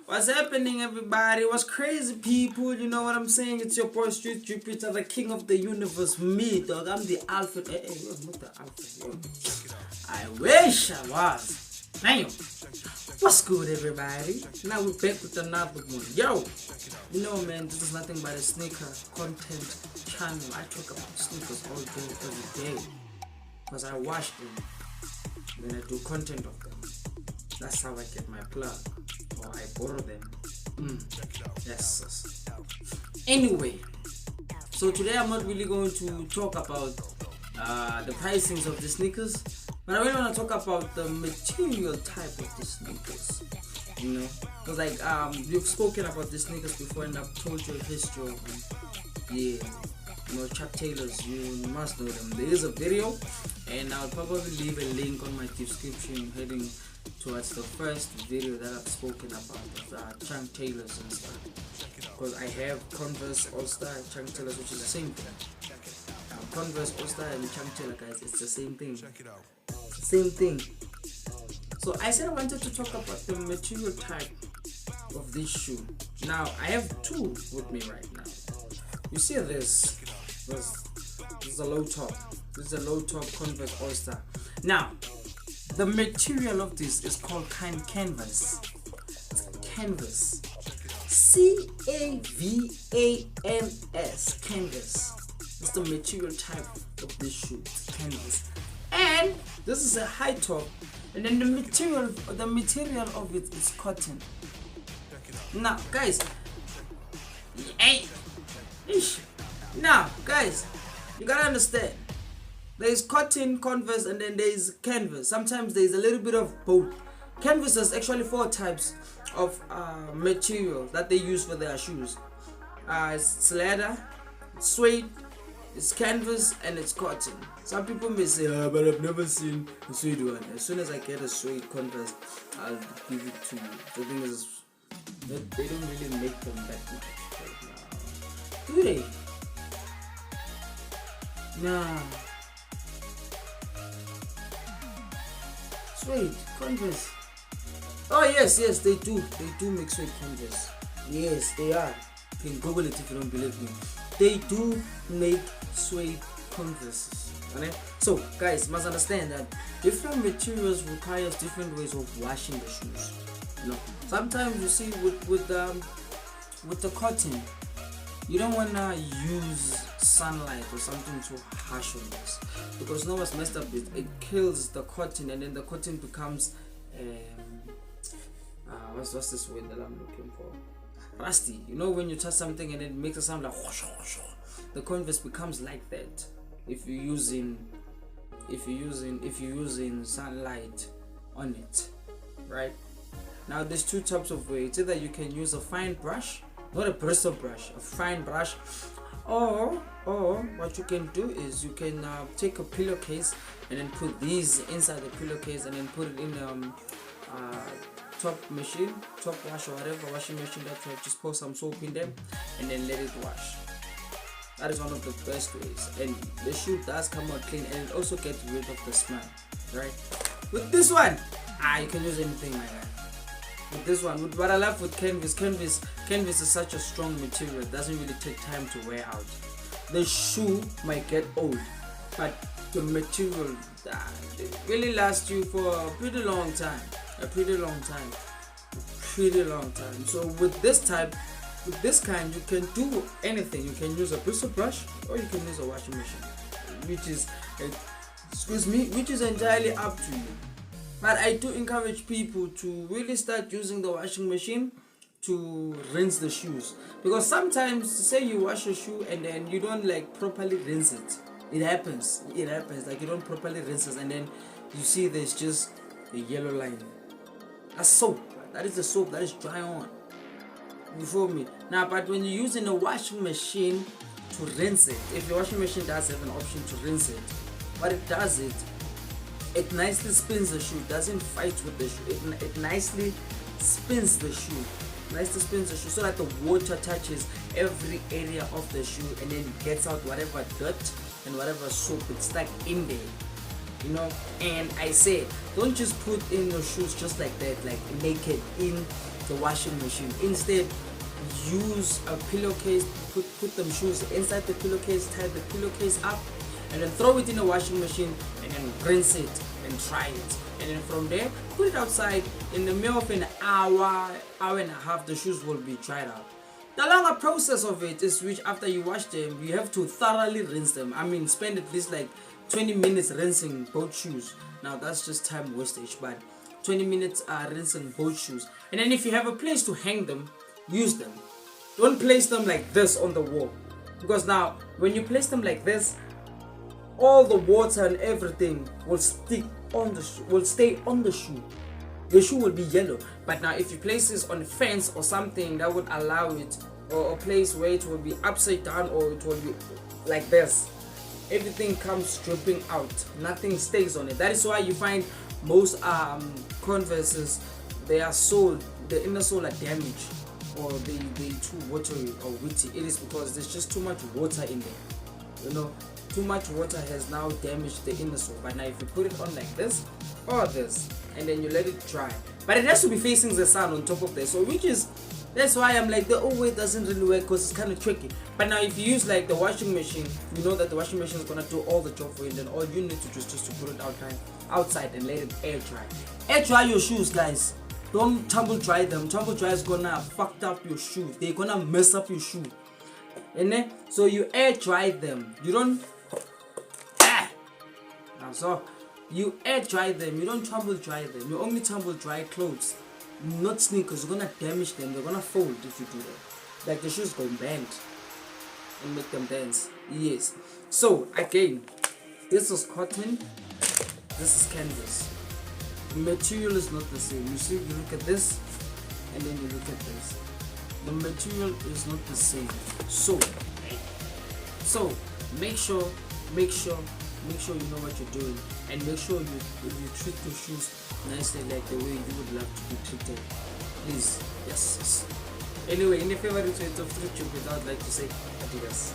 What's happening, everybody? What's crazy, people? You know what I'm saying? It's your boy Street Jupiter, the king of the universe. Me, dog. I'm the alpha. Hey, I'm not the alpha. Yo. I wish I was. Damn. What's good, everybody? Now we're back with another one. Yo, you know, man, this is nothing but a sneaker content channel. I talk about sneakers all day, every day, because I wash them, then I do content of them. That's how I get my plug, or I borrow them. Yes. Anyway, so today I'm not really going to talk about the pricings of the sneakers, but I really want to talk about the material type of the sneakers. You know, because we've spoken about the sneakers before, and I've told you a history of them. Chuck Taylors, you must know them. There is a video, and I'll probably leave a link on my description heading towards the first video that I've spoken about of Chuck Taylors and stuff. Because I have Converse All-Star and Chuck Taylors, which is the same thing. Converse All-Star and Chuck Taylor, guys, it's the same thing. Same thing. So I said I wanted to talk about the material type of this shoe. Now I have two with me right now. You see this is a low top. This is a low top Converse All-Star. Now the material of this is called canvas. Canvas. CAVANS. Canvas. It's the material type of this shoe. Canvas. And this is a high top. And then the material of it is cotton. Now, guys. Now, guys, you gotta understand. There is cotton, Converse, and then there is canvas. Sometimes there is a little bit of both. Canvas has actually 4 types of material that they use for their shoes. It's leather, it's suede, it's canvas, and it's cotton. Some people may say, but I've never seen a suede one. As soon as I get a suede Converse, I'll give it to you. The thing is, they don't really make them that much right now. Do they? Nah. Suede Converse. Oh yes, they do. They do make suede Converse. Yes, they are. You can Google it if you don't believe me. They do make suede Converses. Okay? So guys, must understand that different materials requires different ways of washing the shoes. You know, sometimes you see with the cotton, you don't wanna use sunlight or something too harsh on this, because you know what's messed up is it kills the cotton, and then the cotton becomes what's this word that I'm looking for? Rusty. You know when you touch something and it makes a sound like whoosh, whoosh, whoosh. The Converse becomes like that if you're using sunlight on it, right? Now there's 2 types of way. It's either you can use a fine brush, not a bristle brush, a fine brush, or what you can do is you can take a pillowcase and then put these inside the pillowcase and then put it in top wash or whatever washing machine that you have. Just pour some soap in them and then let it wash. That is one of the best ways, and the shoe does come out clean, and it also gets rid of the smell, right? With this one, you can use anything like that. With this one, what I love with canvas is such a strong material. It doesn't really take time to wear out. The shoe might get old, but the material it really lasts you for a pretty long time. So with this kind, you can do anything. You can use a bristle brush, or you can use a washing machine, which is entirely up to you. But I do encourage people to really start using the washing machine to rinse the shoes, because sometimes, say you wash a shoe and then you don't properly rinse it. It happens like you don't properly rinse it, and then you see there's just a yellow line. That's soap. That is the soap that is dry on. You feel me? Now, but when you're using a washing machine to rinse it, if your washing machine does have an option to rinse it, what it does it nicely spins the shoe. It doesn't fight with the shoe. It nicely spins the shoe. So that the water touches every area of the shoe and then gets out whatever dirt and whatever soap it's stuck in there. you know. And I say, don't just put in your shoes just like that, like naked in the washing machine. Instead, use a pillowcase, put them shoes inside the pillowcase, tie the pillowcase up, and then throw it in the washing machine, and then rinse it and dry it. And then from there, put it outside. In the middle of an hour and a half, the shoes will be dried out. The longer process of it is which after you wash them, you have to thoroughly rinse them. I mean, spend at least like 20 minutes rinsing both shoes. Now that's just time wastage, but 20 minutes rinsing both shoes. And then if you have a place to hang them, use them. Don't place them like this on the wall, because now when you place them like this, all the water and everything will stick on the will stay on the shoe. The shoe will be yellow. But now if you place this on a fence or something that would allow it, or a place where it will be upside down, or it will be like this, everything comes dripping out, nothing stays on it. That is why you find most Converses, they are sold, the inner sole are damaged, or they too watery or witty. It is because there's just too much water in there, you know. Too much water has now damaged the inner sole. But now if you put it on like this or this, and then you let it dry, but it has to be facing the sun on top of this, so that's why I'm like, the old way doesn't really work, because it's kind of tricky. But now if you use like the washing machine, you know that the washing machine is gonna do all the job for you, and then all you need to do is just to put it outside and let it air dry. Air dry your shoes, guys. Don't tumble dry them. Tumble dry is gonna fuck up your shoe. They're gonna mess up your shoe. And then so you air dry them. You don't so you air dry them. You don't tumble dry them. You only tumble dry clothes, not sneakers. You're gonna damage them. They're gonna fold if you do that. Like the shoes go bend and make them dance. Yes. So again, this is cotton. This is canvas. The material is not the same. You see, you look at this, and then you look at this. The material is not the same. So make sure you know what you're doing, and make sure you treat your shoes nicely, like the way you would love to be treated. Please, yes. Anyway, in the favorite way of Fruit Tube, I would like to say adios.